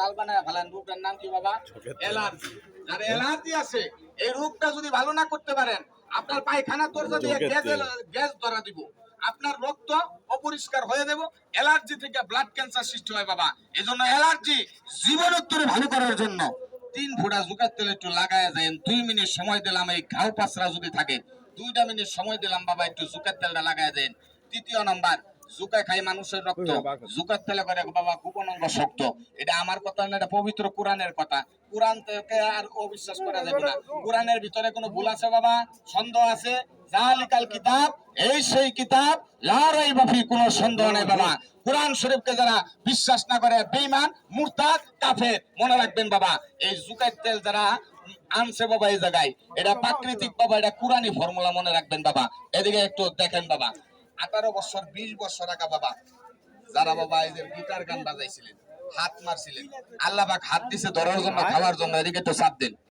লাল বানায় ফেলেন। রোগটার নাম কি বাবা? অ্যালার্জি। যার অ্যালার্জি আছে এই রোগটা যদি ভালো না করতে পারেন, আপনার পায়খানা দরজা দিয়ে গ্যাস ধরা দিব, আপনার রক্ত অপরিষ্কার হয়ে দেব, অ্যালার্জি থেকে ব্লাড ক্যান্সার সৃষ্টি হয় বাবা। এজন্য অ্যালার্জি জীবনোত্তরে ভালো করার জন্য 3 ফোঁটা জুকার তেল একটু লাগায় যায়, 2 মিনিট সময় দিলাম। এই ঘাও পাসরা যদি থাকে 2টা মিনিট সময় দিলাম বাবা, একটু জুকার তেলটা লাগায় দেন। তৃতীয় নাম্বার, জুকা খাই মানুষের রক্ত, জুকার তেলে করে বাবা গোপনাঙ্গ শক্ত। এটা আমার কথা না, এটা পবিত্র কোরআনের কথা। কোরআন থেকে আর অবিশ্বাস করা যাবে না। কোরআনের ভিতরে কোনো ভুল আছে বাবা? সন্দেহ আছে? জালিকাল কিতাব, এই সেই কিতাব, লা রাইবা ফি, কোনো সন্দেহ নেই বাবা। কোরআন শরীফকে যারা বিশ্বাস না করে বেঈমান, মুরতাদ, কাফের। মনে রাখবেন বাবা, এই জুকার তেল যারা আনছে বাবা এই জায়গায়, এটা প্রাকৃতিক বাবা, এটা কোরআনি ফর্মুলা, মনে রাখবেন বাবা। এদিকে একটু দেখেন বাবা, 18 বছর 20 বছর আগে বাবা যারা বাবা এই যে গিটার গান বাজাইছিলেন, হাত মারছিলেন, আল্লাহ পাক হাত দিছে ধরার জন্য, খাওয়ার জন্য। এদিকে একটু চাপ দেন।